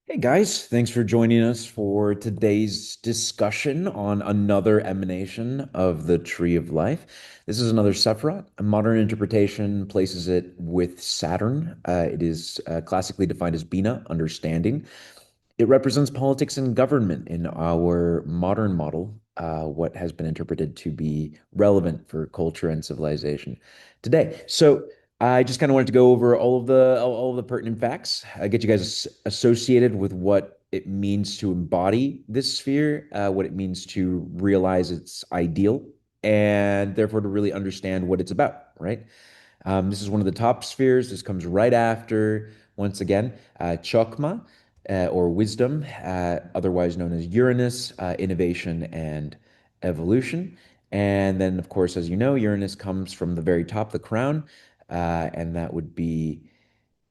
Hey guys, thanks for joining us for today's discussion on another emanation of the Tree of Life. This is another Sephiroth. A modern interpretation places it with Saturn. It is classically defined as Binah, understanding. It represents politics and government in our modern model, what has been interpreted to be relevant for culture and civilization today. So I just kind of wanted to go over all of the pertinent facts, get you guys associated with what it means to embody this sphere, what it means to realize its ideal, and therefore to really understand what it's about, right? This is one of the top spheres. This comes right after, once again, Chokmah, or wisdom, otherwise known as Uranus, innovation and evolution. And then, of course, as you know, Uranus comes from the very top, the crown, and that would be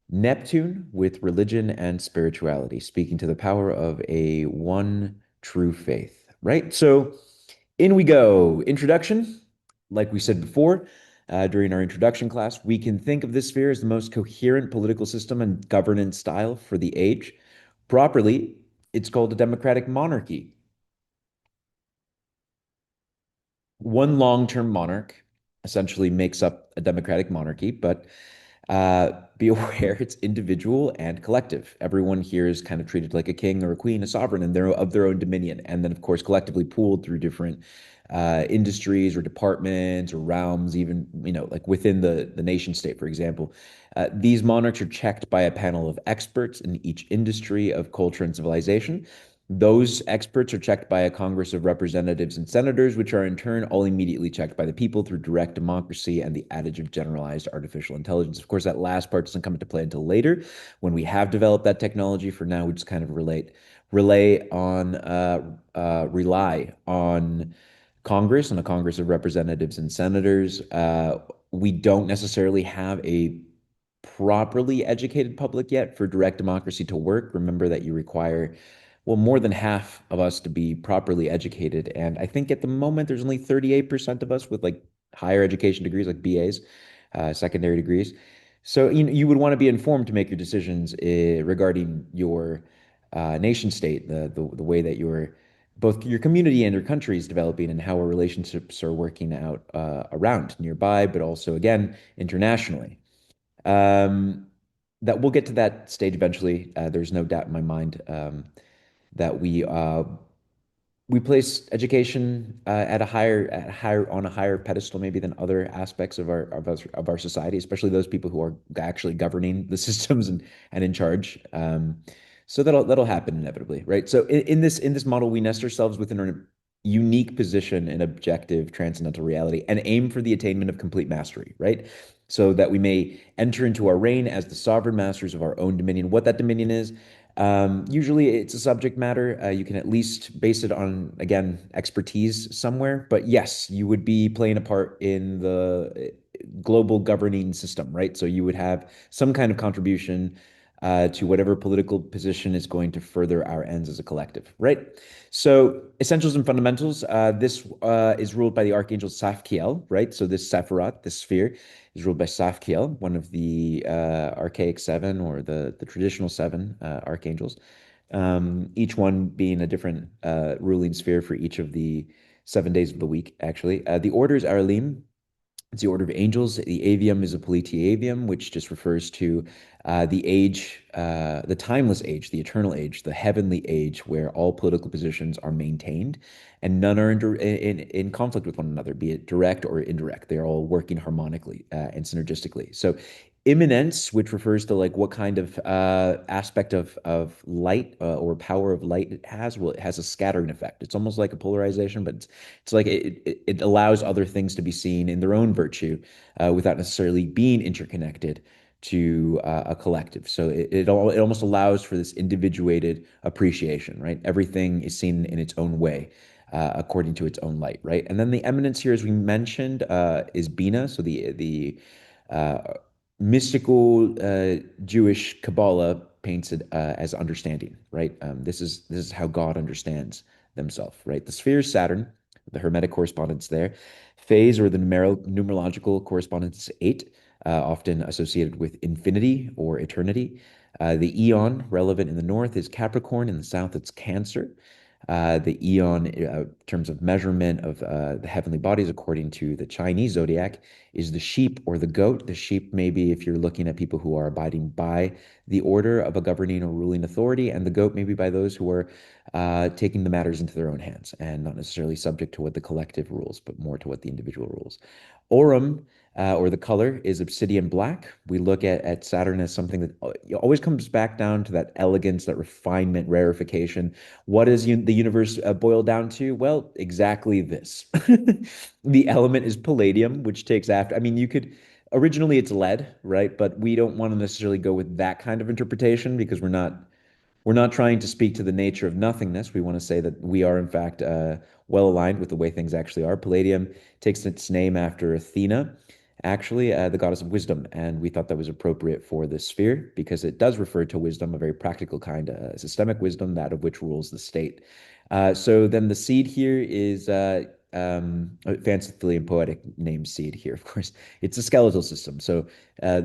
Neptune with religion and spirituality, speaking to the power of a one true faith, right? So in we go. Introduction. Like we said before, during our introduction class, we can think of this sphere as the most coherent political system and governance style for the age. Properly, it's called a democratic monarchy. One long-term monarch essentially makes up a democratic monarchy, but be aware it's individual and collective. Everyone here is kind of treated like a king or a queen, a sovereign, and they're of their own dominion. And then, of course, collectively pooled through different industries or departments or realms, even, like within the nation state, for example. These monarchs are checked by a panel of experts in each industry of culture and civilization. Those experts are checked by a Congress of Representatives and Senators, which are in turn all immediately checked by the people through direct democracy and the adage of generalized artificial intelligence. Of course, that last part doesn't come into play until later when we have developed that technology. For now, we just kind of rely on Congress and a Congress of Representatives and Senators. We don't necessarily have a properly educated public yet for direct democracy to work. Remember that you require, well, more than half of us to be properly educated. And I think at the moment there's only 38% of us with like higher education degrees, like BAs, secondary degrees. So you would want to be informed to make your decisions regarding your nation state, the way that your both your community and your country is developing and how our relationships are working out around nearby, but also again internationally. Um, that we'll get to that stage eventually. There's no doubt in my mind that we place education on a higher pedestal maybe than other aspects of our society, especially those people who are actually governing the systems and in charge. So that'll happen inevitably, right? So in this model, we nest ourselves within a unique position in objective transcendental reality and aim for the attainment of complete mastery, right? So that we may enter into our reign as the sovereign masters of our own dominion. What that dominion is, usually it's a subject matter. You can at least base it on, again, expertise somewhere. But yes, you would be playing a part in the global governing system, right? So you would have some kind of contribution to whatever political position is going to further our ends as a collective, right? So essentials and fundamentals. This is ruled by the archangel Safkiel, right? So this Sephiroth, this sphere, is ruled by Safkiel, one of the archaic seven or the traditional seven archangels. Each one being a different ruling sphere for each of the 7 days of the week, actually. The order is Aralim. It's the order of angels. The avium is a politeavium, which just refers to the age, the timeless age, the eternal age, the heavenly age, where all political positions are maintained and none are in conflict with one another, be it direct or indirect. They're all working harmonically and synergistically. So, immanence, which refers to like what kind of aspect of light or power of light it has, well, it has a scattering effect. It's almost like a polarization, but it's like it allows other things to be seen in their own virtue without necessarily being interconnected to a collective. So it almost allows for this individuated appreciation, right? Everything is seen in its own way. According to its own light, right? And then the eminence here, as we mentioned, is Binah. So the uh, mystical Jewish Kabbalah paints it as understanding, right? This is how God understands themselves, right? The sphere is Saturn, the Hermetic correspondence there. Phase or the numerological correspondence is eight, often associated with infinity or eternity. The eon relevant in the north is Capricorn, in the south it's Cancer. The eon, in terms of measurement of the heavenly bodies, according to the Chinese zodiac, is the sheep or the goat. The sheep, maybe if you're looking at people who are abiding by the order of a governing or ruling authority, and the goat maybe by those who are taking the matters into their own hands and not necessarily subject to what the collective rules, but more to what the individual rules. Aurum, or the color, is obsidian black. We look at Saturn as something that always comes back down to that elegance, that refinement, rarefication. What does the universe boil down to? Well, exactly this. The element is palladium, which takes after. I mean, you could originally it's lead, right? But we don't want to necessarily go with that kind of interpretation because we're not trying to speak to the nature of nothingness. We want to say that we are, in fact, well aligned with the way things actually are. Palladium takes its name after Athena, actually, the goddess of wisdom. And we thought that was appropriate for this sphere because it does refer to wisdom, a very practical kind, systemic wisdom, that of which rules the state. So then the seed here is a fancifully and poetic name seed here, of course. It's a skeletal system. So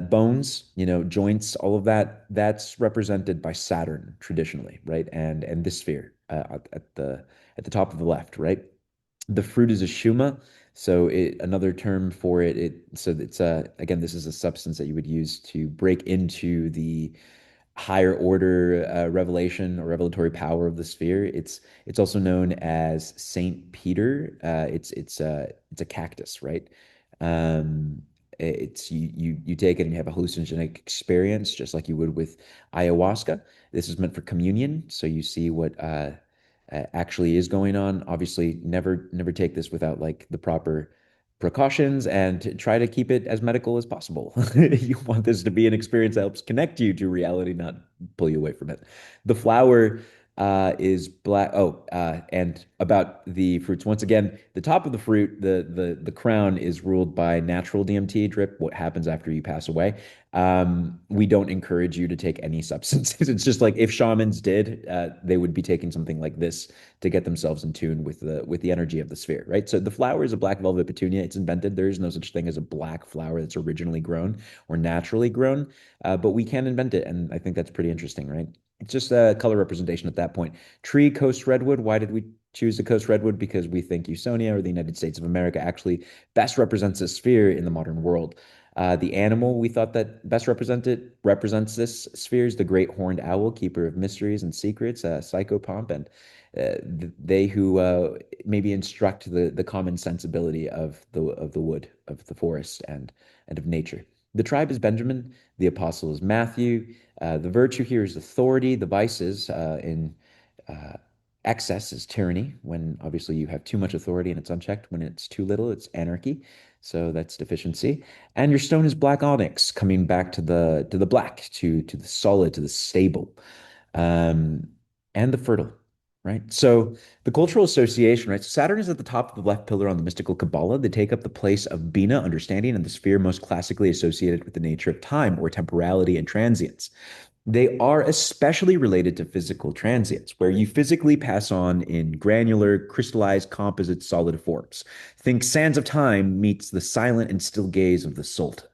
bones, joints, all of that, that's represented by Saturn traditionally, right? And this sphere at the top of the left, right? The fruit is a shuma. So another term for so it's again, this is a substance that you would use to break into the higher order revelation or revelatory power of the sphere. It's also known as Saint Peter. It's a cactus, right? Um, it's you take it and you have a hallucinogenic experience, just like you would with ayahuasca. This is meant for communion, so you see what actually is going on. Obviously, never take this without like the proper precautions and to try to keep it as medical as possible. You want this to be an experience that helps connect you to reality, not pull you away from it. The flower is black. Oh, and about the fruits. Once again, the top of the fruit, the crown is ruled by natural DMT drip. What happens after you pass away? We don't encourage you to take any substances. It's just like if shamans did, they would be taking something like this to get themselves in tune with the energy of the sphere, right? So the flower is a black velvet petunia. It's invented. There is no such thing as a black flower that's originally grown or naturally grown, but we can invent it, and I think that's pretty interesting, right? It's just a color representation at that point. Tree, coast redwood. Why did we choose the coast redwood? Because we think Usonia or the United States of America actually best represents a sphere in the modern world. The animal we thought that best represents this sphere is the great horned owl, keeper of mysteries and secrets, psychopomp, and they who maybe instruct the common sensibility of the wood, of the forest, and of nature. The tribe is Benjamin. The apostle is Matthew. The virtue here is authority. The vices in uh, excess is tyranny. When obviously you have too much authority and it's unchecked. When it's too little, it's anarchy. So that's deficiency. And your stone is black onyx, coming back to the black, to the solid, to the stable, um, and the fertile. Right. So the cultural association, right? So Saturn is at the top of the left pillar on the mystical Kabbalah. They take up the place of Binah, understanding, and the sphere most classically associated with the nature of time or temporality and transience. They are especially related to physical transients, where you physically pass on in granular, crystallized, composite, solid forms. Think sands of time meets the silent and still gaze of the Sultan.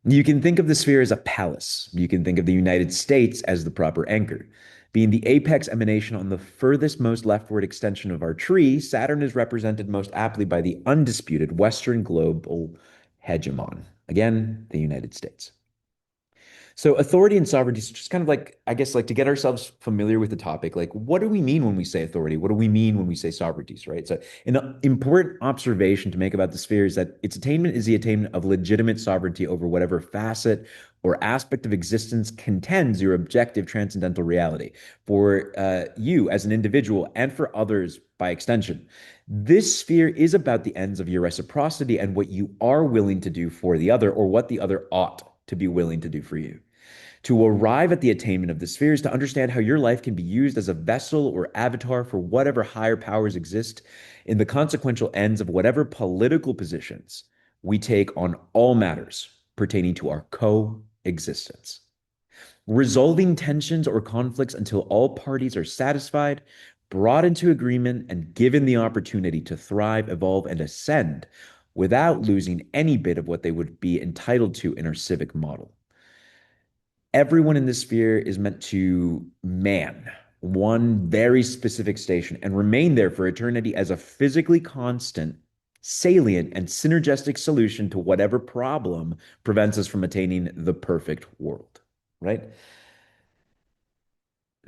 You can think of the sphere as a palace. You can think of the United States as the proper anchor. Being the apex emanation on the furthest most leftward extension of our tree, Saturn is represented most aptly by the undisputed Western global hegemon. Again, the United States. So authority and sovereignty is just kind of like, I guess, like to get ourselves familiar with the topic, like what do we mean when we say authority? What do we mean when we say sovereignties, right? So an important observation to make about the sphere is that its attainment is the attainment of legitimate sovereignty over whatever facet or aspect of existence contends your objective transcendental reality for you as an individual and for others by extension. This sphere is about the ends of your reciprocity and what you are willing to do for the other or what the other ought to be willing to do for you. To arrive at the attainment of the spheres, to understand how your life can be used as a vessel or avatar for whatever higher powers exist in the consequential ends of whatever political positions we take on all matters pertaining to our coexistence. Resolving tensions or conflicts until all parties are satisfied, brought into agreement, and given the opportunity to thrive, evolve, and ascend without losing any bit of what they would be entitled to in our civic model. Everyone in this sphere is meant to man one very specific station and remain there for eternity as a physically constant, salient, and synergistic solution to whatever problem prevents us from attaining the perfect world, right?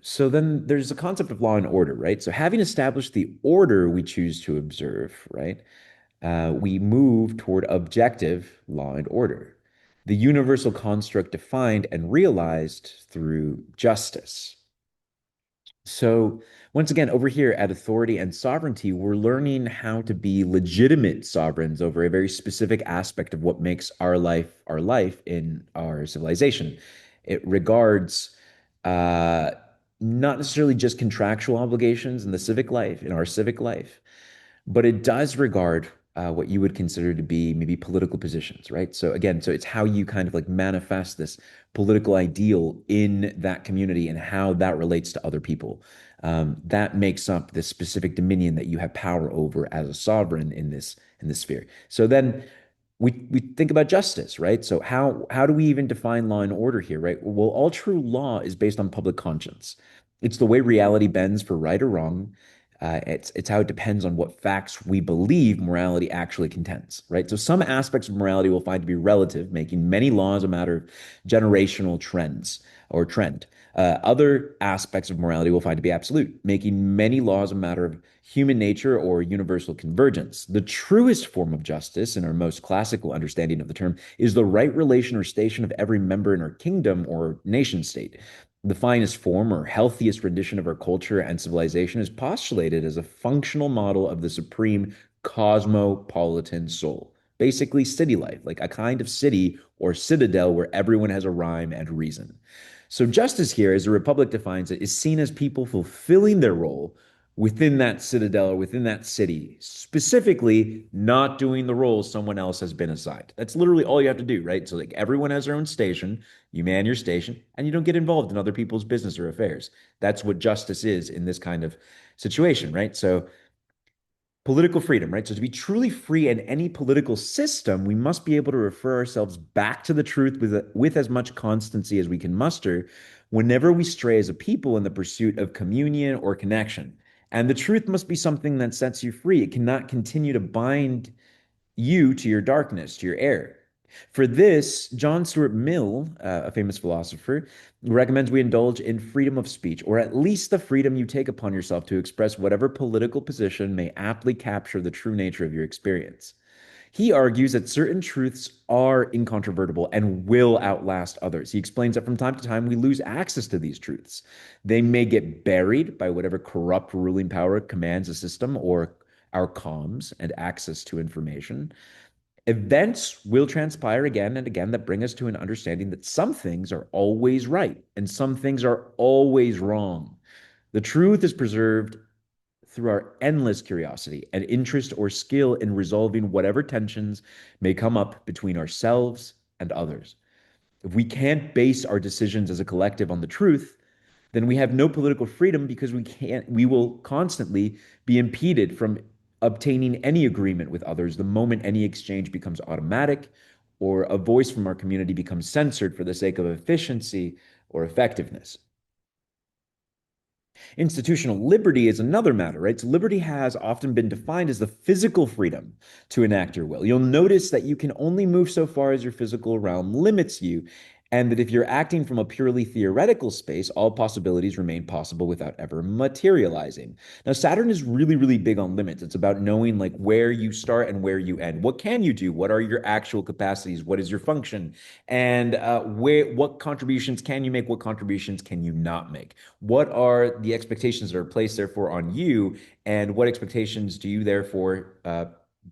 So then there's the concept of law and order, right? So having established the order we choose to observe, right, we move toward objective law and order, the universal construct defined and realized through justice. So, once again, over here at authority and sovereignty, we're learning how to be legitimate sovereigns over a very specific aspect of what makes our life in our civilization. It regards uh, not necessarily just contractual obligations in the civic life, in our civic life, but it does regard what you would consider to be maybe political positions, right? So again, so it's how you kind of like manifest this political ideal in that community and how that relates to other people. That makes up this specific dominion that you have power over as a sovereign in this sphere. So then we think about justice, right? So how do we even define law and order here, right? Well, all true law is based on public conscience. It's the way reality bends for right or wrong. It's how it depends on what facts we believe morality actually contends, right? So some aspects of morality we'll find to be relative, making many laws a matter of generational trends or trend. Other aspects of morality we'll find to be absolute, making many laws a matter of human nature or universal convergence. The truest form of justice, in our most classical understanding of the term, is the right relation or station of every member in our kingdom or nation state. The finest form or healthiest rendition of our culture and civilization is postulated as a functional model of the supreme cosmopolitan soul. Basically, city life, like a kind of city or citadel where everyone has a rhyme and reason. So, justice here, as the Republic defines it, is seen as people fulfilling their role within that citadel or within that city, specifically not doing the role someone else has been assigned. That's literally all you have to do, right? So, like, everyone has their own station, you man your station, and you don't get involved in other people's business or affairs. That's what justice is in this kind of situation, right? So, political freedom, right? So to be truly free in any political system, we must be able to refer ourselves back to the truth with as much constancy as we can muster whenever we stray as a people in the pursuit of communion or connection. And the truth must be something that sets you free. It cannot continue to bind you to your darkness, to your error. For this, John Stuart Mill, a famous philosopher, recommends we indulge in freedom of speech, or at least the freedom you take upon yourself to express whatever political position may aptly capture the true nature of your experience. He argues that certain truths are incontrovertible and will outlast others. He explains that from time to time we lose access to these truths. They may get buried by whatever corrupt ruling power commands a system or our comms and access to information. Events will transpire again and again that bring us to an understanding that some things are always right and some things are always wrong. The truth is preserved through our endless curiosity and interest or skill in resolving whatever tensions may come up between ourselves and others. If we can't base our decisions as a collective on the truth, then we have no political freedom because we will constantly be impeded from obtaining any agreement with others the moment any exchange becomes automatic or a voice from our community becomes censored for the sake of efficiency or effectiveness. Institutional liberty is another matter, right? So liberty has often been defined as the physical freedom to enact your will. You'll notice that you can only move so far as your physical realm limits you, and that if you're acting from a purely theoretical space, all possibilities remain possible without ever materializing. Now, Saturn is really, really big on limits. It's about knowing like where you start and where you end. What can you do? What are your actual capacities? What is your function? And what contributions can you make? What contributions can you not make? What are the expectations that are placed therefore on you, and what expectations do you therefore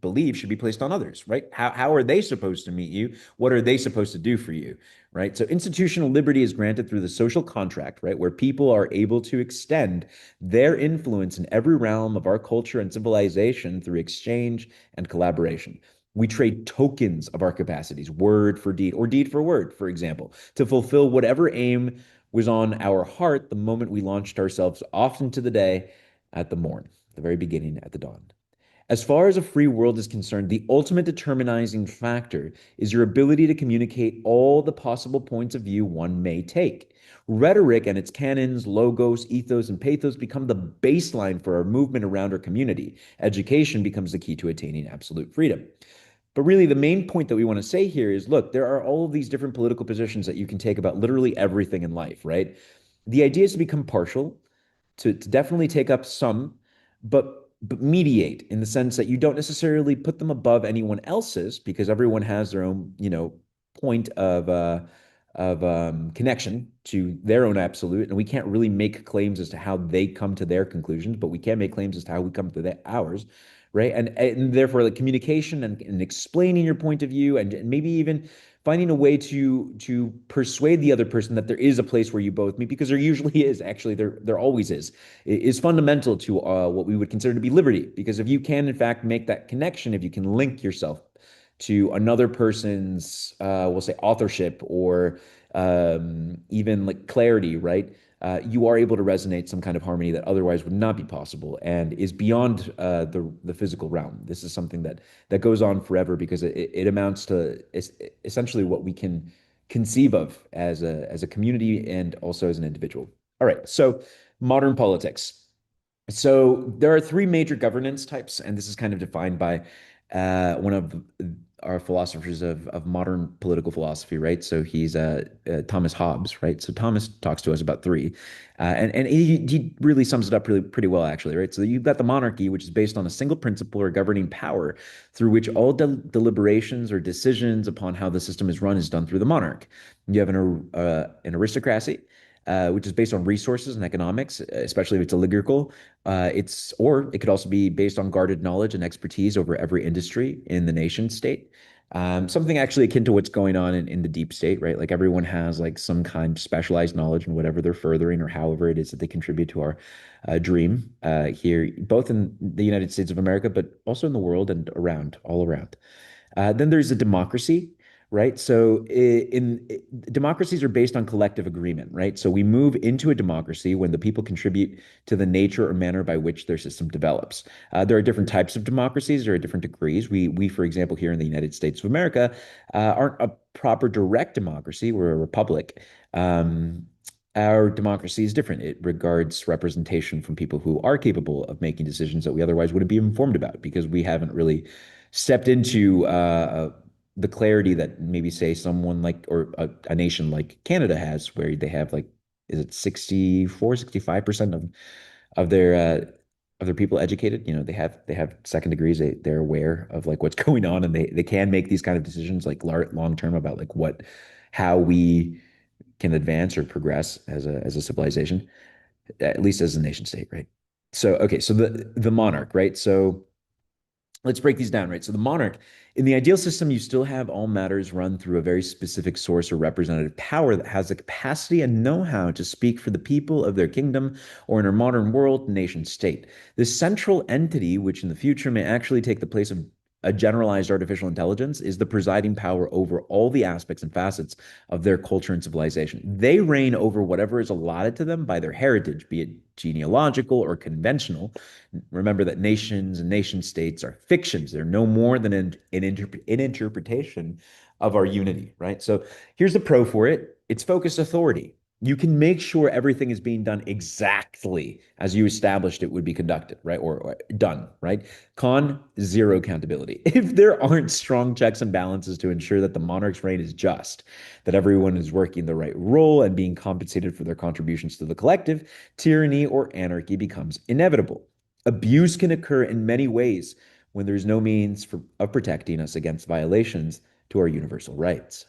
believe should be placed on others, right? How are they supposed to meet you? What are they supposed to do for you, right? So institutional liberty is granted through the social contract, right, where people are able to extend their influence in every realm of our culture and civilization through exchange and collaboration. We trade tokens of our capacities, word for deed, or deed for word, for example, to fulfill whatever aim was on our heart the moment we launched ourselves off into the day at the morn, the very beginning at the dawn. As far as a free world is concerned, the ultimate determinizing factor is your ability to communicate all the possible points of view one may take. Rhetoric and its canons, logos, ethos, and pathos become the baseline for our movement around our community. Education becomes the key to attaining absolute freedom. But really, the main point that we want to say here is look, there are all of these different political positions that you can take about literally everything in life, right? The idea is to become partial, to definitely take up some, but mediate in the sense that you don't necessarily put them above anyone else's because everyone has their own, point of connection to their own absolute, and we can't really make claims as to how they come to their conclusions, but we can make claims as to how we come to ours, right? And therefore, like communication and explaining your point of view, and maybe even finding a way to persuade the other person that there is a place where you both meet, because there usually is. Actually, there always is fundamental to what we would consider to be liberty. Because if you can, in fact, make that connection, if you can link yourself to another person's, we'll say, authorship or even like clarity, right? You are able to resonate some kind of harmony that otherwise would not be possible and is beyond the physical realm. This is something that goes on forever because it amounts to essentially what we can conceive of as a community and also as an individual. All right, so modern politics. So there are three major governance types, and this is kind of defined by one of our philosophers of modern political philosophy, right? So he's Thomas Hobbes, right? So Thomas talks to us about three, and he really sums it up really pretty well, actually, right? So you've got the monarchy, which is based on a single principle or governing power, through which all deliberations or decisions upon how the system is run is done through the monarch. You have an aristocracy, which is based on resources and economics, especially if it's oligarchical. Or it could also be based on guarded knowledge and expertise over every industry in the nation state. Something actually akin to what's going on in the deep state, right? Like everyone has like some kind of specialized knowledge in whatever they're furthering or however it is that they contribute to our dream here, both in the United States of America, but also in the world and all around. Then there's a democracy, right? So democracies are based on collective agreement, right? So we move into a democracy when the people contribute to the nature or manner by which their system develops. There are different types of democracies. There are different degrees. For example, here in the United States of America, aren't a proper direct democracy. We're a republic. Our democracy is different. It regards representation from people who are capable of making decisions that we otherwise wouldn't be informed about because we haven't really stepped into the clarity that maybe say someone like or a nation like Canada has, where they have like, is it 65% of their people educated? They have second degrees. They're aware of like what's going on, and they can make these kind of decisions like long term about like how we can advance or progress as a civilization, at least as a nation state, right? So okay, so the monarch, right? So let's break these down, right? So the monarch, in the ideal system, you still have all matters run through a very specific source or representative power that has the capacity and know-how to speak for the people of their kingdom, or in our modern world, nation state. This central entity, which in the future may actually take the place of a generalized artificial intelligence, is the presiding power over all the aspects and facets of their culture and civilization. They reign over whatever is allotted to them by their heritage, be it genealogical or conventional. Remember that nations and nation states are fictions. They're no more than an interpretation of our unity, right? So here's the pro for it. It's focused authority. You can make sure everything is being done exactly as you established it would be conducted, right? Or done, right? Con, zero accountability. If there aren't strong checks and balances to ensure that the monarch's reign is just, that everyone is working the right role and being compensated for their contributions to the collective, tyranny or anarchy becomes inevitable. Abuse can occur in many ways when there's no means of protecting us against violations to our universal rights.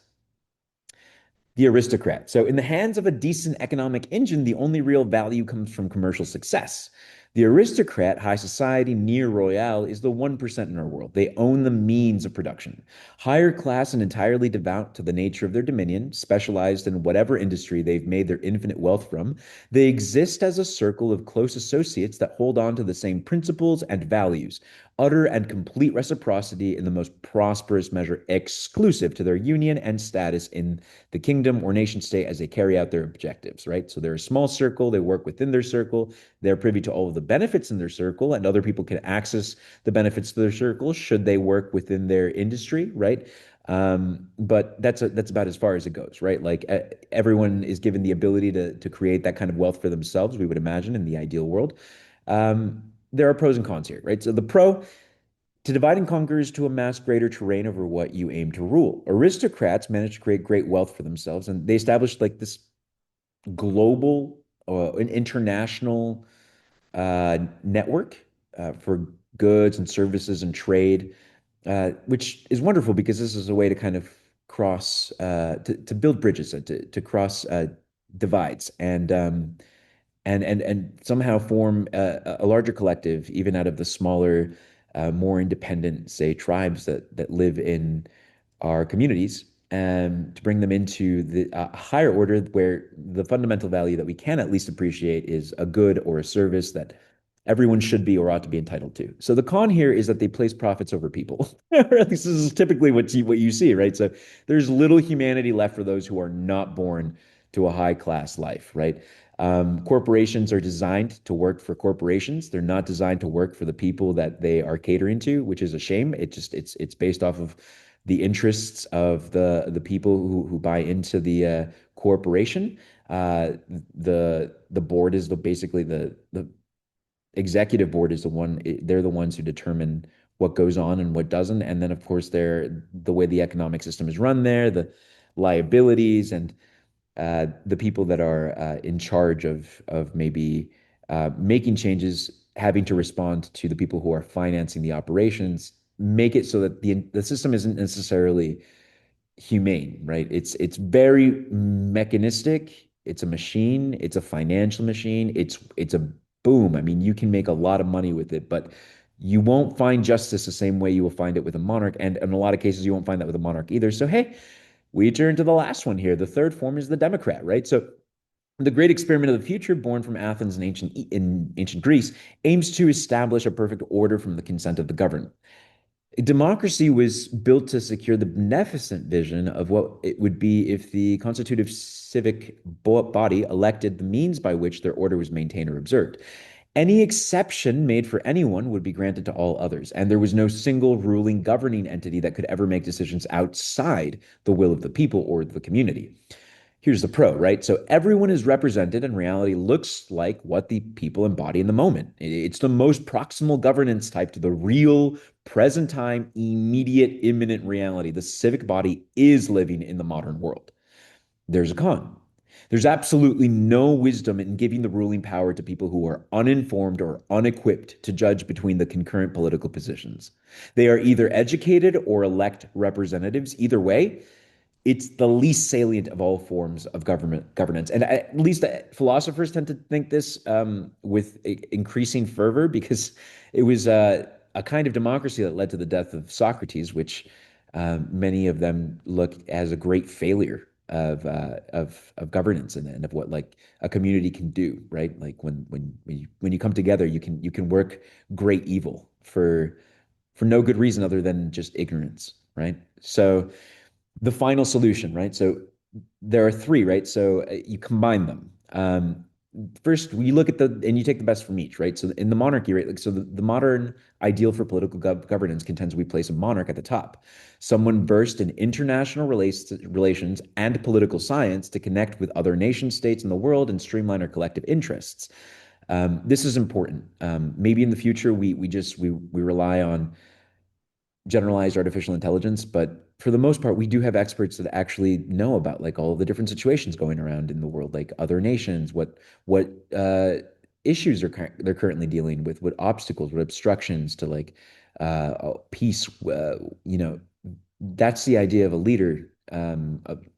The aristocrat. So, in the hands of a decent economic engine, the only real value comes from commercial success. The aristocrat, high society, near royale, is the 1% in our world. They own the means of production. Higher class and entirely devout to the nature of their dominion, specialized in whatever industry they've made their infinite wealth from, they exist as a circle of close associates that hold on to the same principles and values. utter and complete reciprocity in the most prosperous measure, exclusive to their union and status in the kingdom or nation state as they carry out their objectives, right? So they're a small circle, they work within their circle, they're privy to all of the benefits in their circle, and other people can access the benefits of their circle should they work within their industry, right? But that's about as far as it goes, right? Like everyone is given the ability to create that kind of wealth for themselves, we would imagine, in the ideal world. There are pros and cons here, right? So the pro, to divide and conquer is to amass greater terrain over what you aim to rule. Aristocrats manage to create great wealth for themselves, and they established like this global, an international network for goods and services and trade, which is wonderful because this is a way to kind of cross, to build bridges, to cross divides, and somehow form a larger collective, even out of the smaller, more independent, say, tribes that live in our communities, and to bring them into the higher order where the fundamental value that we can at least appreciate is a good or a service that everyone should be or ought to be entitled to. So the con here is that they place profits over people, or at least this is typically what you see, right? So there's little humanity left for those who are not born to a high class life, right? Corporations are designed to work for corporations. They're not designed to work for the people that they are catering to, which is a shame. It's based off of the interests of the people who buy into the corporation. The board is basically the executive board is the one. They're the ones who determine what goes on and what doesn't. And then of course they're the way the economic system is run there, the liabilities and the people that are in charge of maybe making changes, having to respond to the people who are financing the operations, make it so that the system isn't necessarily humane, right? It's very mechanistic. It's a machine. It's a financial machine. It's a boom. I mean, you can make a lot of money with it, but you won't find justice the same way you will find it with a monarch. And in a lot of cases, you won't find that with a monarch either. So, hey, we turn to the last one here. The third form is the Democrat, right? So the great experiment of the future, born from Athens in ancient Greece, aims to establish a perfect order from the consent of the governed. Democracy was built to secure the beneficent vision of what it would be if the constitutive civic body elected the means by which their order was maintained or observed. Any exception made for anyone would be granted to all others, and there was no single ruling governing entity that could ever make decisions outside the will of the people or the community. Here's the pro, right? So everyone is represented and reality looks like what the people embody in the moment. It's the most proximal governance type to the real, present time, immediate, imminent reality. The civic body is living in the modern world. There's a con. There's absolutely no wisdom in giving the ruling power to people who are uninformed or unequipped to judge between the concurrent political positions. They are either educated or elect representatives. Either way, it's the least salient of all forms of government governance. And at least philosophers tend to think this with increasing fervor because it was a kind of democracy that led to the death of Socrates, which many of them look as a great failure of governance and of what like a community can do, right? Like when you come together, you can work great evil for no good reason other than just ignorance, right? So the final solution, right? So there are three, right? So you combine them. First, you look at and you take the best from each, right? So in the monarchy, right? Like, so the modern ideal for political governance contends we place a monarch at the top, someone versed in international relations and political science to connect with other nation states in the world and streamline our collective interests. This is important. Maybe in the future we rely on generalized artificial intelligence, but for the most part, we do have experts that actually know about like all of the different situations going around in the world, like other nations, what issues they're currently dealing with, what obstacles, what obstructions to like peace. That's the idea of a leader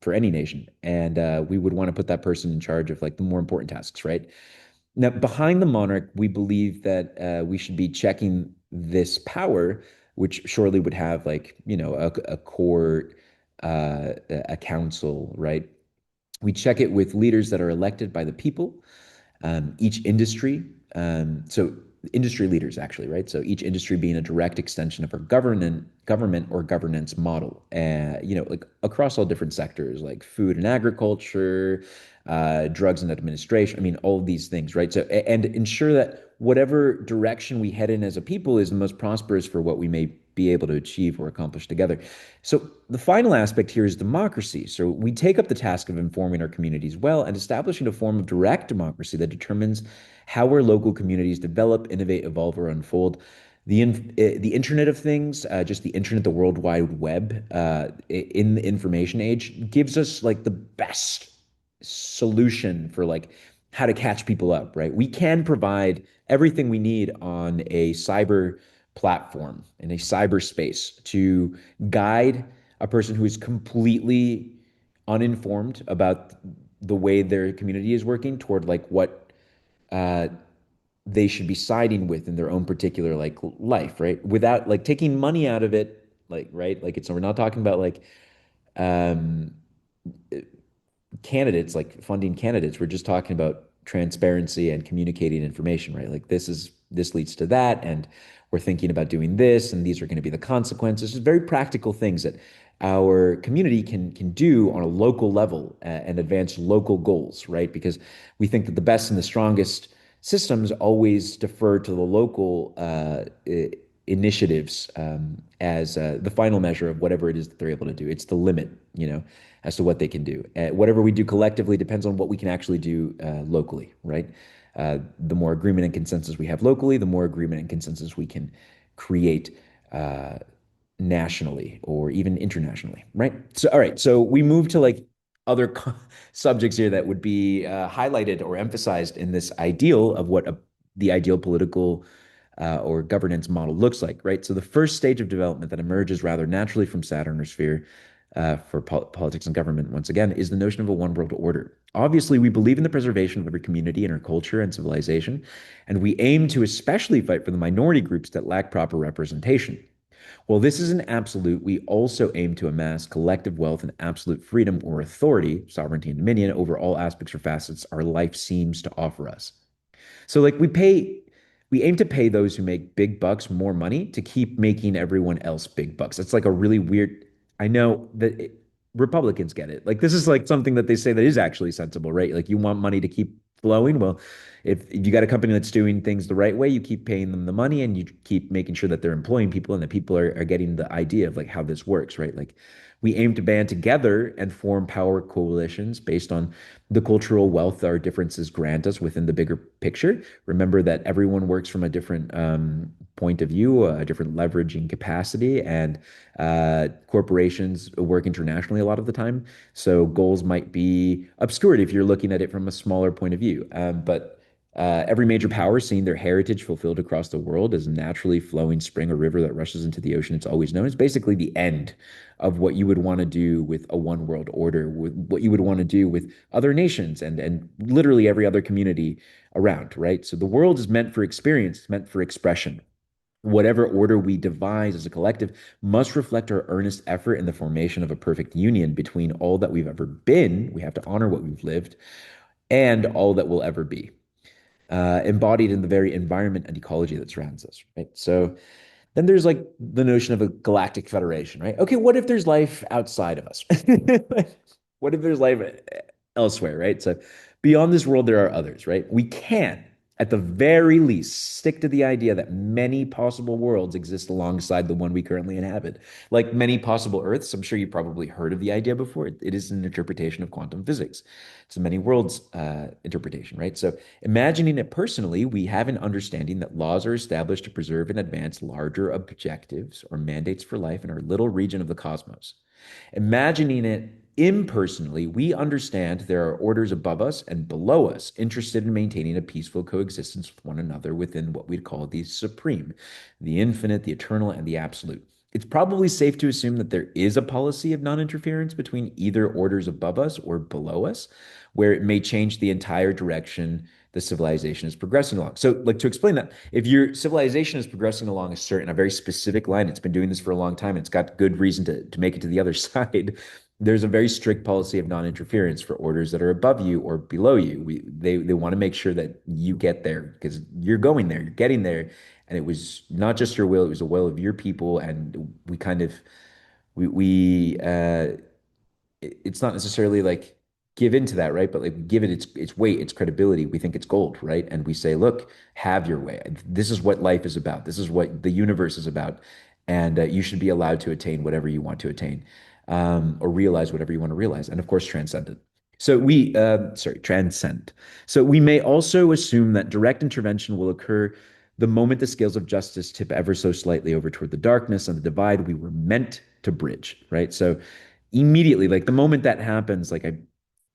for any nation, and we would want to put that person in charge of like the more important tasks, right? Now, behind the monarch, we believe that we should be checking this power, which surely would have like, a court, a council, right? We check it with leaders that are elected by the people, each industry. So industry leaders actually, right? So each industry being a direct extension of our government or governance model, like across all different sectors, like food and agriculture, drugs and administration. I mean, all of these things, right? So and ensure that whatever direction we head in as a people is the most prosperous for what we may be able to achieve or accomplish together. So the final aspect here is democracy. So we take up the task of informing our communities well and establishing a form of direct democracy that determines how our local communities develop, innovate, evolve, or unfold. The Internet of Things, just the internet, the World Wide Web, in the information age, gives us like the best solution for like how to catch people up, right? We can provide everything we need on a cyber platform in a cyberspace to guide a person who is completely uninformed about the way their community is working toward like what uh, they should be siding with in their own particular like life, right? Without like taking money out of it, like right, like it's we're not talking about like um, candidates, like funding candidates. We're just talking about transparency and communicating information, right? Like this leads to that, and we're thinking about doing this, and these are going to be the consequences. Just very practical things that our community can do on a local level and advance local goals, right? Because we think that the best and the strongest systems always defer to the local initiatives as the final measure of whatever it is that they're able to do. It's the limit, as to what they can do. Whatever we do collectively depends on what we can actually do locally, right? The more agreement and consensus we have locally, the more agreement and consensus we can create uh, nationally or even internationally, right? So, all right. So we move to like other subjects here that would be highlighted or emphasized in this ideal of what the ideal political or governance model looks like, right? So the first stage of development that emerges rather naturally from Saturn or sphere for politics and government, once again, is the notion of a one world order. Obviously, we believe in the preservation of every community and our culture and civilization, and we aim to especially fight for the minority groups that lack proper representation. While this is an absolute, we also aim to amass collective wealth and absolute freedom or authority, sovereignty and dominion over all aspects or facets our life seems to offer us. So like we aim to pay those who make big bucks more money to keep making everyone else big bucks. It's like a really weird, I know that Republicans get it. Like this is like something that they say that is actually sensible, right? Like you want money to keep flowing. Well, if you got a company that's doing things the right way, you keep paying them the money and you keep making sure that they're employing people and that people are getting the idea of like how this works, right? Like we aim to band together and form power coalitions based on the cultural wealth our differences grant us within the bigger picture. Remember that everyone works from a different point of view, a different leveraging capacity, and corporations work internationally a lot of the time. So goals might be obscured if you're looking at it from a smaller point of view. But every major power seeing their heritage fulfilled across the world as a naturally flowing spring or river that rushes into the ocean. It's always known. It's basically the end of what you would want to do with a one world order, with what you would want to do with other nations and literally every other community around, right? So the world is meant for experience, it's meant for expression. Whatever order we devise as a collective must reflect our earnest effort in the formation of a perfect union between all that we've ever been. We have to honor what we've lived and all that will ever be embodied in the very environment and ecology that surrounds us, right? So then there's like the notion of a galactic federation, right? Okay, what if there's life outside of us? What if there's life elsewhere, right? So beyond this world, there are others, right? We can, at the very least, stick to the idea that many possible worlds exist alongside the one we currently inhabit. Like many possible Earths, I'm sure you probably heard of the idea before. It is an interpretation of quantum physics. It's a many worlds interpretation, right? So imagining it personally, we have an understanding that laws are established to preserve and advance larger objectives or mandates for life in our little region of the cosmos. Imagining it impersonally, we understand there are orders above us and below us interested in maintaining a peaceful coexistence with one another within what we'd call the supreme, the infinite, the eternal, and the absolute. It's probably safe to assume that there is a policy of non interference between either orders above us or below us, where it may change the entire direction the civilization is progressing along. So, like to explain that, if your civilization is progressing along a very specific line, it's been doing this for a long time, it's got good reason to make it to the other side. there's a very strict policy of non-interference for orders that are above you or below you. They want to make sure that you get there because you're going there, you're getting there, and it was not just your will; it was the will of your people. And we kind of we it's not necessarily like give into that, right? But like give it its weight, its credibility. We think it's gold, right? And we say, look, have your way. This is what life is about. This is what the universe is about, and you should be allowed to attain whatever you want to attain, or realize whatever you want to realize, and of course, transcend it. Transcend. So we may also assume that direct intervention will occur the moment the scales of justice tip ever so slightly over toward the darkness and the divide we were meant to bridge, right? So immediately, like the moment that happens,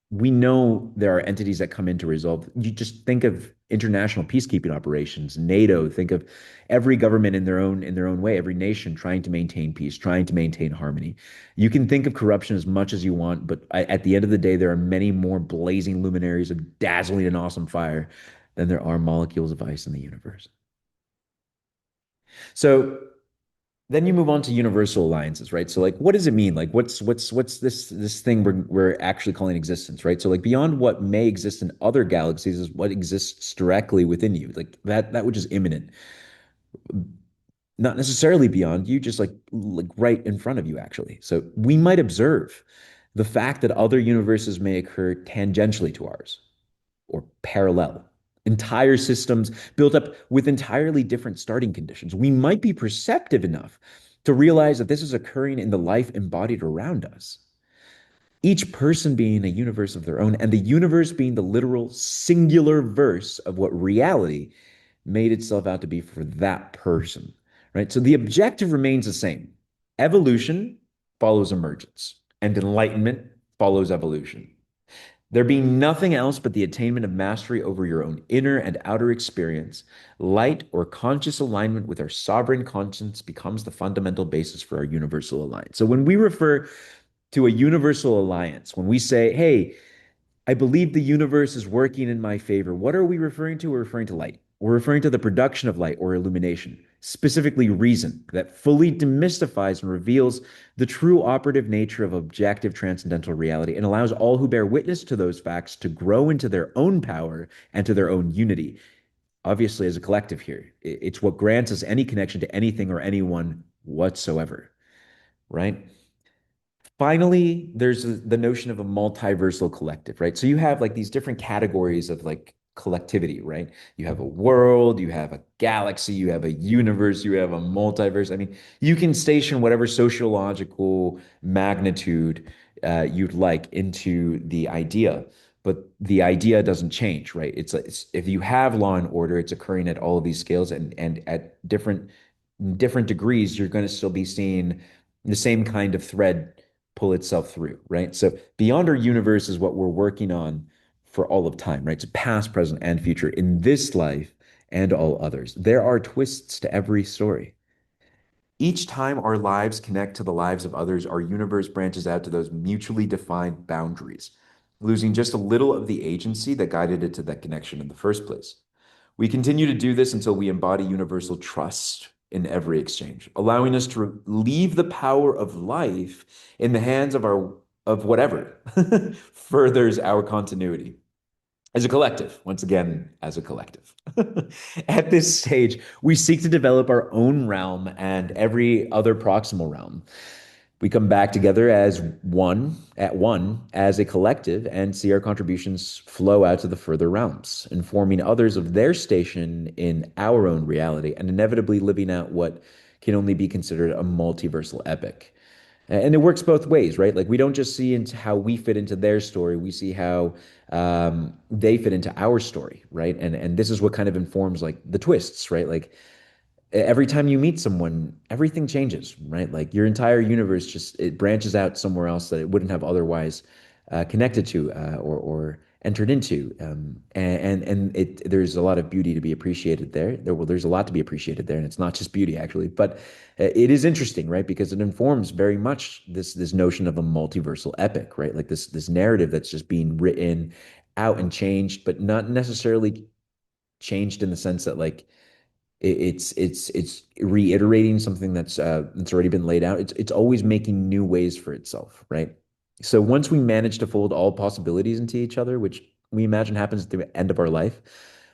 we know there are entities that come in to resolve. You just think of international peacekeeping operations, NATO, think of every government in their own way, every nation trying to maintain peace, trying to maintain harmony. You can think of corruption as much as you want, but at the end of the day, there are many more blazing luminaries of dazzling and awesome fire than there are molecules of ice in the universe. So then you move on to universal alliances, right? So like what does it mean? Like what's this thing we're actually calling existence, right? So like beyond what may exist in other galaxies is what exists directly within you. Like that which is imminent. Not necessarily beyond you, just like right in front of you actually. So we might observe the fact that other universes may occur tangentially to ours or parallel. Entire systems built up with entirely different starting conditions. We might be perceptive enough to realize that this is occurring in the life embodied around us. Each person being a universe of their own, and the universe being the literal singular verse of what reality made itself out to be for that person, right? So the objective remains the same. Evolution follows emergence, and enlightenment follows evolution. There being nothing else but the attainment of mastery over your own inner and outer experience, light or conscious alignment with our sovereign conscience becomes the fundamental basis for our universal alliance. So when we refer to a universal alliance, when we say, hey, I believe the universe is working in my favor. What are we referring to? We're referring to light. We're referring to the production of light or illumination, specifically reason, that fully demystifies and reveals the true operative nature of objective transcendental reality and allows all who bear witness to those facts to grow into their own power and to their own unity. Obviously, as a collective here, it's what grants us any connection to anything or anyone whatsoever, right? Finally, there's the notion of a multiversal collective, right? So you have like these different categories of like collectivity, right? You have a world, you have a galaxy, you have a universe, you have a multiverse. I mean, you can station whatever sociological magnitude you'd like into the idea, but the idea doesn't change, right? It's if you have law and order, it's occurring at all of these scales and at different degrees, you're going to still be seeing the same kind of thread pull itself through, right? So beyond our universe is what we're working on for all of time, right? So past, present, and future in this life and all others. There are twists to every story. Each time our lives connect to the lives of others, our universe branches out to those mutually defined boundaries, losing just a little of the agency that guided it to that connection in the first place. We continue to do this until we embody universal trust in every exchange, allowing us to leave the power of life in the hands of whatever furthers our continuity as a collective, once again, as a collective. At this stage, we seek to develop our own realm and every other proximal realm. We come back together as one, as a collective, and see our contributions flow out to the further realms, informing others of their station in our own reality, and inevitably living out what can only be considered a multiversal epic. And it works both ways, right? Like we don't just see into how we fit into their story, we see how they fit into our story, right? And this is what kind of informs like the twists, right? Like every time you meet someone, everything changes, right? Like your entire universe just it branches out somewhere else that it wouldn't have otherwise connected to or entered into. And it there's a lot of beauty to be appreciated there. There's a lot to be appreciated there, and it's not just beauty actually, but it is interesting, right? Because it informs very much this notion of a multiversal epic, right? Like this narrative that's just being written out and changed, but not necessarily changed in the sense that like it's reiterating something that's already been laid out. It's always making new ways for itself, right? So once we manage to fold all possibilities into each other, which we imagine happens at the end of our life,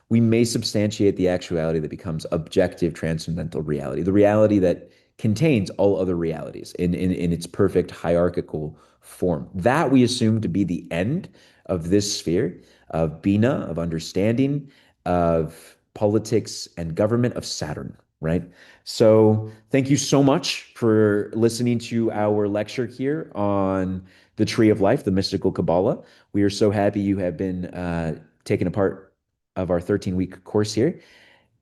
we may substantiate the actuality that becomes objective transcendental reality, the reality that contains all other realities in its perfect hierarchical form. That we assume to be the end of this sphere of Binah, of understanding, of politics and government, of Saturn, right? So thank you so much for listening to our lecture here on the Tree of Life, the mystical Kabbalah. We are so happy you have been taking a part of our 13-week course here.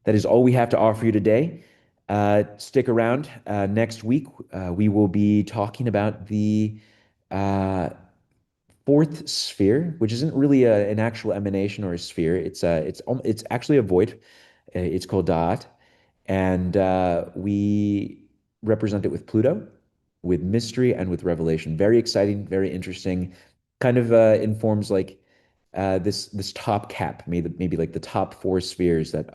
That is all we have to offer you today. Stick around. Next week, we will be talking about the uh, fourth sphere, which isn't really an actual emanation or a sphere. It's actually a void. It's called Da'at, and we represent it with Pluto, with mystery, and with revelation. Very exciting, very interesting. Kind of informs like this top cap, maybe like the top four spheres that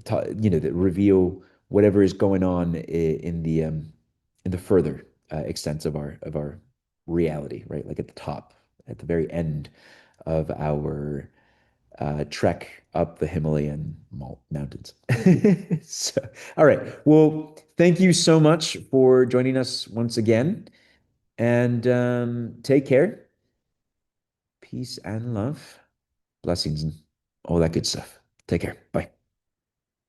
that reveal whatever is going on in the further extents of our reality, right? Like at the top, at the very end of our trek up the Himalayan mountains. So, all right. Well, thank you so much for joining us once again, and take care. Peace and love, blessings, and all that good stuff. Take care. Bye.